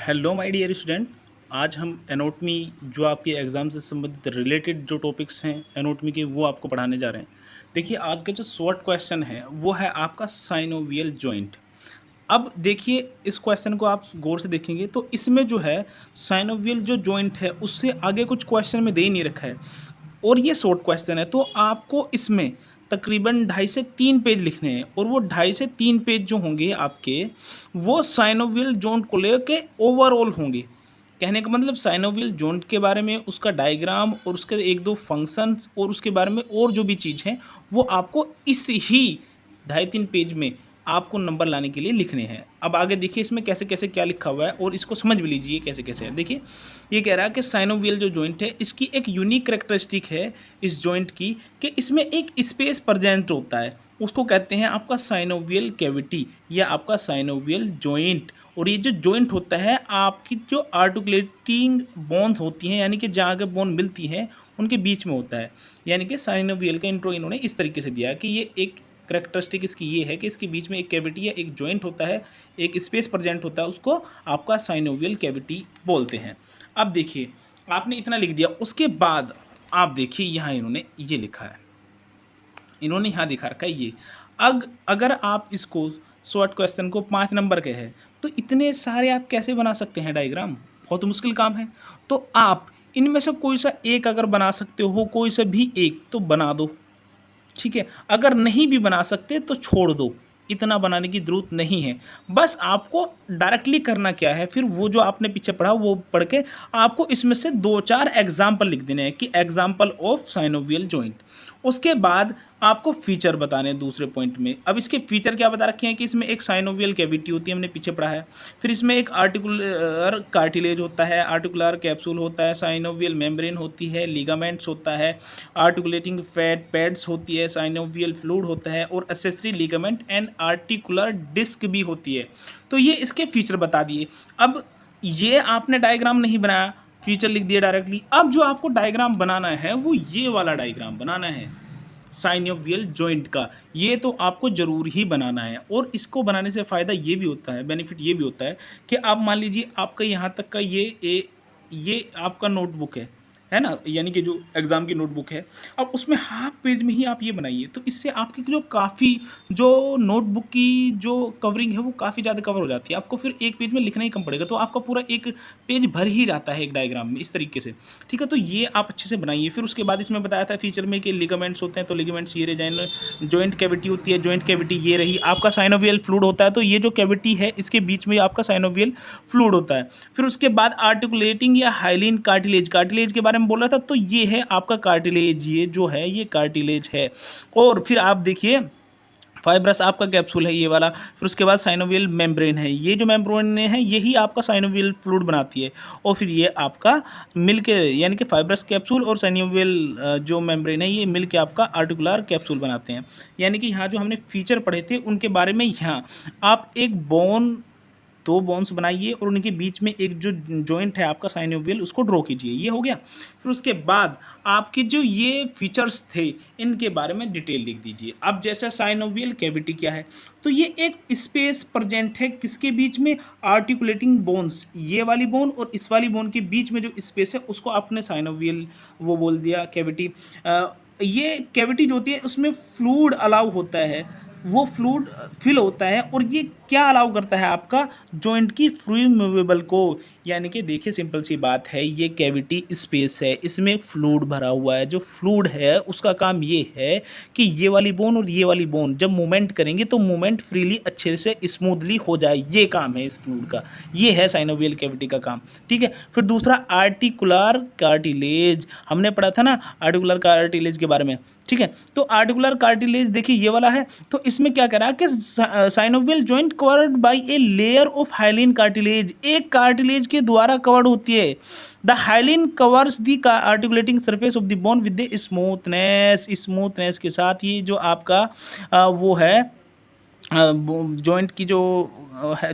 Hello my dear student. आज हम anatomy जो आपके एग्ज़ाम से संबंधित रिलेटेड जो टॉपिक्स हैं एनाटॉमी के वो आपको पढ़ाने जा रहे हैं। देखिए आज का जो शॉर्ट क्वेश्चन है वो है आपका साइनोवियल जॉइंट। अब देखिए इस क्वेश्चन को आप गौर से देखेंगे तो इसमें जो है साइनोवियल जो जॉइंट है उससे आगे कुछ क्वेश्चन में दे ही नहीं रखा है और ये शॉर्ट क्वेश्चन है तो आपको इसमें तकरीबन 2.5 से 3 पेज लिखने हैं और वो 2.5 से 3 पेज जो होंगे आपके वो साइनोवियल जॉइंट को लेकर ओवरऑल होंगे। कहने का मतलब साइनोवियल जॉइंट के बारे में उसका डायग्राम और उसके एक दो फंक्शंस और उसके बारे में और जो भी चीज़ है वो आपको इस ही 2.5-3 पेज में आपको नंबर लाने के लिए लिखने हैं। अब आगे देखिए इसमें कैसे कैसे क्या लिखा हुआ है और इसको समझ भी लीजिए कैसे कैसे है। देखिए ये कह रहा है कि साइनोवियल जो जॉइंट है इसकी एक यूनिक करेक्टरिस्टिक है इस जॉइंट की कि इसमें एक स्पेस प्रेजेंट होता है, उसको कहते हैं आपका साइनोवियल कैविटी या आपका साइनोवियल जॉइंट। और ये जो जॉइंट होता है आपकी जो आर्टिकुलेटिंग बोन्स होती हैं यानी कि जहाँ के बोन मिलती हैं उनके बीच में होता है। यानी कि साइनोवियल का इंट्रो इन्होंने इस तरीके से दिया कि ये एक करेक्टरिस्टिक इसकी ये है कि इसके बीच में एक कैविटी या एक जॉइंट होता है, एक स्पेस प्रेजेंट होता है, उसको आपका साइनोवियल कैविटी बोलते हैं। अब देखिए आपने इतना लिख दिया, उसके बाद आप देखिए यहाँ इन्होंने ये लिखा है, इन्होंने यहाँ दिखा रखा है ये। अगर आप इसको शॉर्ट क्वेश्चन को 5 नंबर के है तो इतने सारे आप कैसे बना सकते हैं डायग्राम, बहुत मुश्किल काम है। तो आप इनमें से कोई सा एक अगर बना सकते हो, कोई सा भी एक तो बना दो, ठीक है। अगर नहीं भी बना सकते तो छोड़ दो, इतना बनाने की ज़रूरत नहीं है। बस आपको डायरेक्टली करना क्या है, फिर वो जो आपने पीछे पढ़ा वो पढ़ के आपको इसमें से 2-4 एग्जाम्पल लिख देने हैं कि एग्जाम्पल ऑफ साइनोवियल जॉइंट। उसके बाद आपको फीचर बताने हैं दूसरे पॉइंट में। अब इसके फीचर क्या बता रखे हैं कि इसमें एक साइनोवियल कैविटी होती है, हमने पीछे पढ़ा है। फिर इसमें एक आर्टिकुलर कार्टिलेज होता है, आर्टिकुलर कैप्सूल होता है, साइनोवियल मेम्ब्रेन होती है, लिगामेंट्स होता है, आर्टिकुलेटिंग फैट पैड्स होती है, साइनोवियल फ्लूइड होता है और accessory ligament and articular disc भी होती है। तो ये इसके फीचर बता दिए। अब ये आपने डायग्राम नहीं बनाया, फीचर लिख दिया डायरेक्टली। अब जो आपको डायग्राम बनाना है वो ये वाला डायग्राम बनाना है साइनोवियल जॉइंट का। ये तो आपको ज़रूर ही बनाना है और इसको बनाने से फ़ायदा ये भी होता है, बेनिफिट ये भी होता है कि आप मान लीजिए आपका यहाँ तक का ये आपका नोटबुक है ना, यानी कि जो एग्ज़ाम की नोटबुक है। अब उसमें हाफ पेज में ही आप ये बनाइए तो इससे आपकी जो काफ़ी जो नोटबुक की जो कवरिंग है वो काफ़ी ज़्यादा कवर हो जाती है। आपको फिर एक पेज में लिखना ही कम पड़ेगा तो आपका पूरा एक पेज भर ही रहता है एक डायग्राम में इस तरीके से, ठीक है। तो ये आप अच्छे से बनाइए। फिर उसके बाद इसमें बताया था फीचर में कि लिगामेंट्स होते हैं तो लिगामेंट्स ये रह जाए, जॉइंट कैविटी होती है, जॉइंट कैविटी ये रही, आपका साइनोवियल फ्लूइड होता है तो ये जो कैविटी है इसके बीच में आपका साइनोवियल फ्लूइड होता है। फिर उसके बाद आर्टिकुलेटिंग या हाइलिन कार्टिलेज, कार्टिलेज के बारे में बोल रहा था तो ये है आपका कार्टिलेज, ये जो है ये कार्टिलेज है। और फिर आप देखिए फाइब्रस आपका कैप्सूल है ये वाला। फिर उसके बाद साइनोवियल मेम्ब्रेन है, ये जो मेम्ब्रेन है यही आपका साइनोवियल फ्लूइड बनाती है। और फिर ये आपका मिलके यानी कि फाइब्रस कैप्सूल और साइनोवियल जो मेम्ब्रेन है ये मिलके आपका आर्टिकुलर कैप्सूल बनाते हैं। यानी कि यहाँ जो हमने फीचर पढ़े थे उनके बारे में यहाँ आप एक दो बोन्स बनाइए और उनके बीच में एक जो जॉइंट है आपका साइनोवियल उसको ड्रॉ कीजिए, ये हो गया। फिर उसके बाद आपके जो ये फीचर्स थे इनके बारे में डिटेल लिख दीजिए। अब जैसे साइनोवियल कैविटी क्या है तो ये एक स्पेस प्रेजेंट है किसके बीच में, आर्टिकुलेटिंग बोन्स, ये वाली बोन और इस वाली बोन के बीच में जो स्पेस है उसको आपने साइनोवियल वो बोल दिया कैविटी। ये कैविटी जो होती है उसमें फ्लूइड अलाउ होता है, वो फ्लूइड फिल होता है और ये क्या अलाउ करता है आपका जॉइंट की फ्री मूवेबल को। यानी कि देखिए सिंपल सी बात है, ये कैविटी स्पेस है, इसमें एक फ्लूइड भरा हुआ है, जो फ्लूइड है उसका काम ये है कि ये वाली बोन और ये वाली बोन जब मूवमेंट करेंगे तो मूवमेंट फ्रीली अच्छे से स्मूथली हो जाए, ये काम है इस फ्लूइड का, ये है साइनोवियल कैविटी का काम, ठीक है। फिर दूसरा आर्टिकुलर कार्टिलेज, हमने पढ़ा था ना आर्टिकुलर कार्टिलेज के बारे में, ठीक है। तो आर्टिकुलर कार्टिलेज देखिए ये वाला है, तो इसमें क्या करा कि synovial joint covered by a layer of hyaline cartilage, एक कार्टिलेज के द्वारा कवर्ड होती है। The hyaline covers the articulating surface of the bone with the smoothness, smoothness के साथ ये जो आपका वो है जॉइंट की जो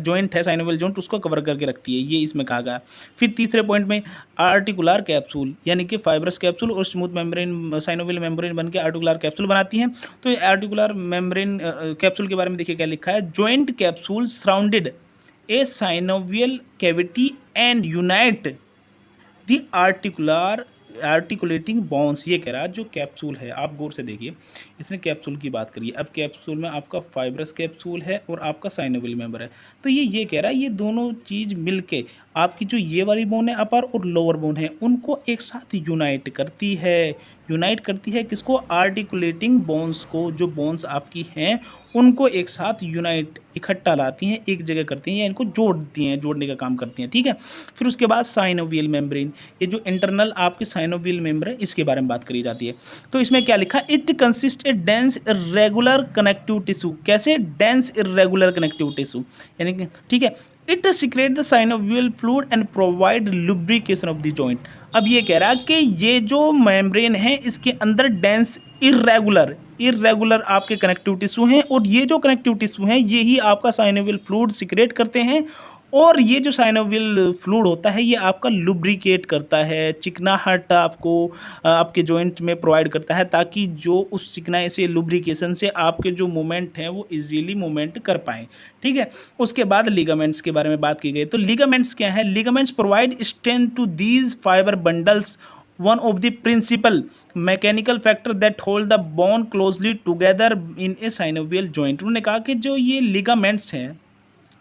जॉइंट है साइनोवियल जॉइंट उसको कवर करके रखती है, ये इसमें कहा गया। फिर तीसरे पॉइंट में आर्टिकुलर कैप्सूल यानी कि फाइब्रस कैप्सूल और स्मूथ मेम्ब्रेन साइनोवियल मेम्ब्रेन बनके आर्टिकुलर कैप्सूल बनाती हैं। तो ये आर्टिकुलर मेम्ब्रेन कैप्सूल के बारे में देखिए क्या लिखा है, joint capsule surrounded a synovial cavity and unite the articulating bones. ये कह रहा है जो कैप्सूल है, आप गौर से देखिए, इसने कैप्सूल की बात करी है। अब कैप्सूल में आपका फाइब्रस कैप्सूल है और आपका साइनोवियल मेंबर है। तो ये कह रहा है ये दोनों चीज़ मिलके आपकी जो ये वाली बोन है अपर और लोअर बोन है उनको एक साथ यूनाइट करती है। यूनाइट करती है किसको? आर्टिकुलेटिंग बोन्स को। जो बोन्स आपकी हैं उनको एक साथ यूनाइट, इकट्ठा लाती हैं, एक जगह करती हैं या इनको जोड़ती हैं, जोड़ने का काम करती हैं। ठीक है। फिर उसके बाद साइनोवियल मेम्ब्रेन, ये जो इंटरनल आपके साइनोवियल मेम्ब्रेन है इसके बारे में बात करी जाती है। तो इसमें क्या लिखा? It consist a dense irregular connective tissue. कैसे? डेंस इरेगुलर कनेक्टिव टिश्यू, यानी कि ठीक है। It secrete the synovial fluid and provide lubrication of the joint. अब ये कह रहा है कि ये जो मेम्ब्रेन है इसके अंदर डेंस इरेगुलर आपके कनेक्टिव टिश्यू हैं और ये जो कनेक्टिव टिश्यू हैं ये ही आपका साइनोवियल फ्लूइड सिक्रेट करते हैं। और ये जो साइनोवियल फ्लूइड होता है ये आपका लुब्रिकेट करता है, चिकनाहट आपको आपके जॉइंट में प्रोवाइड करता है, ताकि जो उस चिकनाई से, लुब्रिकेशन से आपके जो मूवमेंट हैं वो इजीली मूवमेंट कर पाएँ। ठीक है। उसके बाद लिगामेंट्स के बारे में बात की गई। तो लिगामेंट्स क्या है? Ligaments provide strength to these fibre bundles, one of the principal mechanical factor that hold the bone closely together in a synovial joint। उन्होंने कहा कि जो ये लिगामेंट्स हैं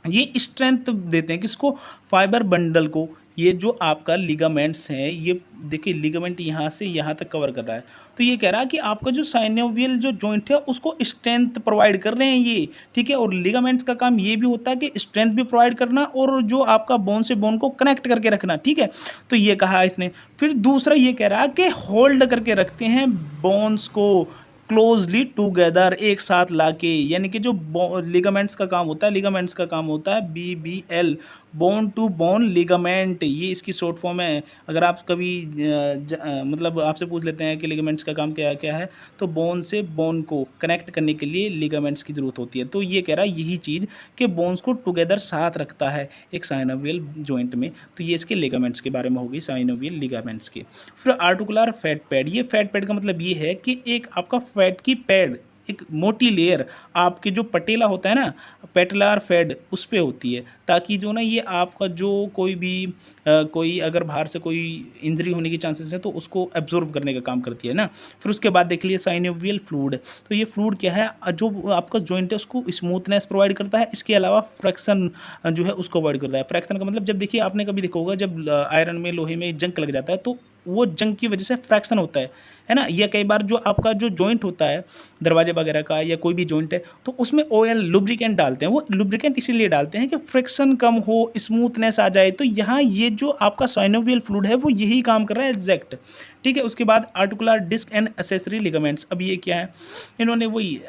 ये स्ट्रेंथ देते हैं किसको? फाइबर बंडल को। ये जो आपका लिगामेंट्स हैं ये देखिए, लिगामेंट यहाँ से यहाँ तक कवर कर रहा है। तो ये कह रहा है कि आपका जो साइनोवियल जो जॉइंट है उसको स्ट्रेंथ प्रोवाइड कर रहे हैं ये। ठीक है। और लिगामेंट्स का काम ये भी होता है कि स्ट्रेंथ भी प्रोवाइड करना और जो आपका बोन से बोन को कनेक्ट करके रखना। ठीक है। तो ये कहा इसने। फिर दूसरा ये कह रहा है कि होल्ड करके रखते हैं बोन्स को क्लोजली टूगेदर, एक साथ लाके, यानी कि जो लिगामेंट्स का काम होता है, लिगामेंट्स का काम होता है BBL, bone to bone ligament, ये इसकी शॉर्ट फॉर्म है। अगर आप कभी मतलब आपसे पूछ लेते हैं कि लिगामेंट्स का काम क्या क्या है, तो बोन से बोन को कनेक्ट करने के लिए लिगामेंट्स की ज़रूरत होती है। तो ये कह रहा है यही चीज़ कि बोन्स को टुगेदर साथ रखता है एक साइनोवियल जॉइंट में। तो ये इसके लिगामेंट्स के बारे में होगी, साइनोवियल लिगामेंट्स के। फिर आर्टिकुलर फैट पैड। ये फैट पैड का मतलब ये है कि एक आपका फैट की पैड, एक मोटी लेयर आपके जो पटेला होता है ना, पेटलार फैट, उस पे होती है, ताकि जो ना ये आपका जो कोई भी कोई अगर बाहर से कोई इंजरी होने की चांसेस है तो उसको एब्जॉर्व करने का काम करती है ना। फिर उसके बाद देख लिए साइनोवियल फ्लूइड। तो ये फ्लूइड क्या है? जो आपका जॉइंट है उसको स्मूथनेस प्रोवाइड करता है, इसके अलावा फ्रैक्शन जो है उसको अवॉइड करता है। फ्रैक्शन का मतलब, जब देखिए आपने कभी देखा होगा जब आयरन में, लोहे में जंग लग जाता है तो वो जंग की वजह से फ्रैक्शन होता है ना। या कई बार जो आपका जो जॉइंट होता है दरवाजे वगैरह का या कोई भी जॉइंट है तो उसमें ऑयल लुब्रिकेंट डालते हैं। वो लुब्रिकेंट इसीलिए डालते हैं कि फ्रिक्शन कम हो, स्मूथनेस आ जाए। तो यहाँ ये जो आपका साइनोवियल फ्लूइड है वो यही काम कर रहा है एग्जैक्ट। ठीक है। उसके बाद articular disc and accessory ligaments. अब ये क्या है? इन्होंने वही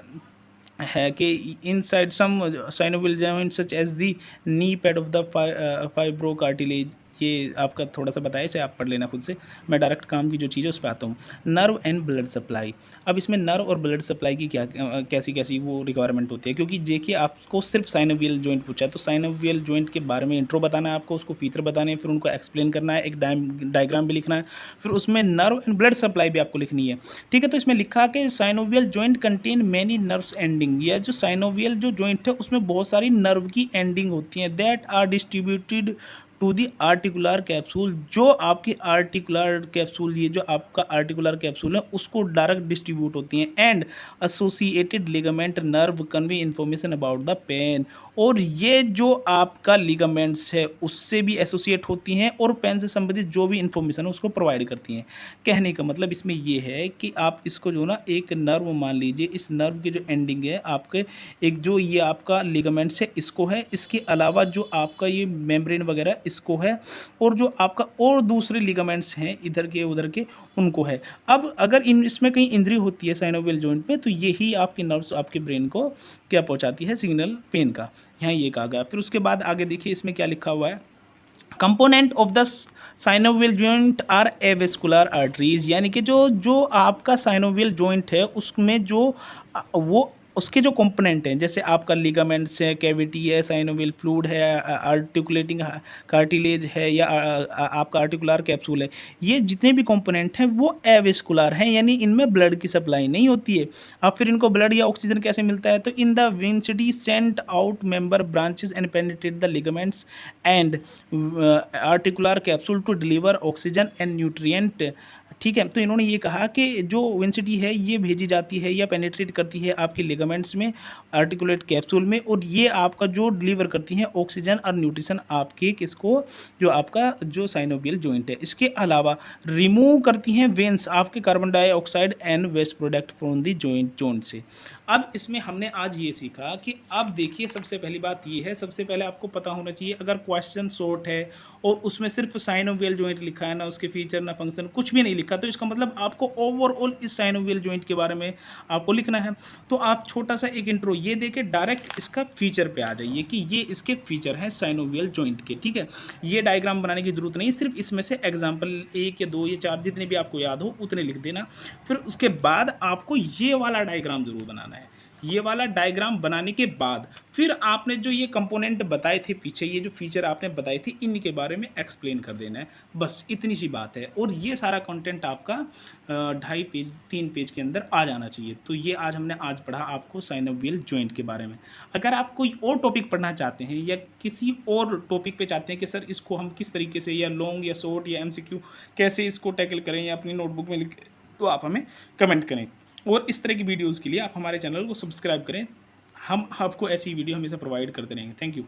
है कि inside some synovial joint such as the knee pad of the fibrocartilage. ये आपका थोड़ा सा बताया, चाहे आप पढ़ लेना खुद से। मैं डायरेक्ट काम की जो चीज़ है उस पर आता हूँ। Nerve and blood supply. अब इसमें नर्व और ब्लड सप्लाई की क्या कैसी कैसी वो रिक्वायरमेंट होती है, क्योंकि देखिए आपको सिर्फ साइनोवियल जॉइंट पूछा है तो साइनोवियल जॉइंट के बारे में इंट्रो बताना है आपको, उसको फीचर बताने हैं, फिर उनको एक्सप्लेन करना है, एक डायग्राम भी लिखना है, फिर उसमें नर्व एंड ब्लड सप्लाई भी आपको लिखनी है। ठीक है। तो इसमें लिखा कि synovial joint contain many nerves ending. या जो साइनोवियल जो जॉइंट है उसमें बहुत सारी नर्व की एंडिंग होती हैं, that are distributed to the articular capsule. जो आपकी आर्टिकुलर कैप्सूल, ये जो आपका आर्टिकुलर कैप्सूल है उसको डायरेक्ट डिस्ट्रीब्यूट होती हैं। And associated ligament nerve convey information about the pain. और ये जो आपका लिगामेंट्स है उससे भी एसोसिएट होती हैं और पेन से संबंधित जो भी इन्फॉर्मेशन है उसको प्रोवाइड करती हैं। कहने का मतलब इसमें ये है कि आप इसको जो ना एक नर्व मान लीजिए, इस नर्व की जो एंडिंग है आपके, एक जो ये आपका लिगामेंट्स है इसको है, इसके अलावा जो आपका ये मेम्ब्रेन वगैरह इसको है, और जो आपका और दूसरे लिगामेंट्स हैं इधर के उधर के उनको है। अब अगर इसमें कहीं इंजरी होती है साइनोवियल जॉइंट में तो यही आपकी नर्व्स आपके ब्रेन को क्या पहुंचाती है? सिग्नल पेन का। यहाँ ये कहा गया। फिर उसके बाद आगे देखिए इसमें क्या लिखा हुआ है। Component of the synovial joint are avascular arteries. यानी कि जो आपका साइनोवियल जॉइंट है उसमें जो वो उसके जो कंपोनेंट हैं, जैसे आपका लिगामेंट्स है, कैविटी है, साइनोवियल फ्लूइड है, आर्टिकुलेटिंग कार्टिलेज है, या आपका आर्टिकुलर कैप्सूल है, ये जितने भी कंपोनेंट हैं वो एविस्कुलर हैं, यानी इनमें ब्लड की सप्लाई नहीं होती है। अब फिर इनको ब्लड या ऑक्सीजन कैसे मिलता है? तो इन द विंसिटी sent out member branches and penetrate the ligaments and articular capsule to deliver oxygen and nutrient. ठीक है, तो इन्होंने ये कहा कि जो विंसिटी है ये भेजी जाती है या पेनिट्रेट करती है आपके लिगामेंट्स में, आर्टिकुलेट कैप्सूल में, और ये आपका जो डिलीवर करती हैं ऑक्सीजन और न्यूट्रिशन आपके किसको, जो आपका जो साइनोवियल जॉइंट है। इसके अलावा रिमूव करती हैं वेंस आपके carbon dioxide and waste product from the joint से। अब इसमें हमने आज ये सीखा कि अब देखिए, सबसे पहली बात ये है, सबसे पहले आपको पता होना चाहिए, अगर क्वेश्चन शॉर्ट है और उसमें सिर्फ साइनोवियल जॉइंट लिखा है, ना उसके फीचर ना फंक्शन, कुछ भी नहीं लिखा, तो इसका मतलब आपको ओवरऑल इस साइनोवियल जॉइंट के बारे में आपको लिखना है। तो आप छोटा सा एक इंट्रो ये देके डायरेक्ट इसका फीचर पे आ जाइए कि ये इसके फीचर हैं साइनोवियल जॉइंट के। ठीक है, ये डायग्राम बनाने की जरूरत नहीं, सिर्फ इसमें से एग्जाम्पल 1 या 2 या 4 जितने भी आपको याद हो उतने लिख देना। फिर उसके बाद आपको ये वाला डायग्राम जरूर बनाना है। ये वाला डायग्राम बनाने के बाद फिर आपने जो ये कंपोनेंट बताए थे पीछे, ये जो फीचर आपने बताए थे, इनके बारे में एक्सप्लेन कर देना है। बस इतनी सी बात है, और ये सारा कंटेंट आपका 2.5 पेज 3 पेज के अंदर आ जाना चाहिए। तो ये हमने आज पढ़ा आपको साइनोवियल जॉइंट के बारे में। अगर आप कोई और टॉपिक पढ़ना चाहते हैं या किसी और टॉपिक पे चाहते हैं कि सर इसको हम किस तरीके से, या लॉन्ग या शॉर्ट या MCQ कैसे इसको टैकल करें या अपनी नोटबुक में लिखें, तो आप हमें कमेंट करें। और इस तरह की वीडियोज़ के लिए आप हमारे चैनल को सब्सक्राइब करें। हम आपको ऐसी वीडियो हमेशा प्रोवाइड करते रहेंगे। Thank you.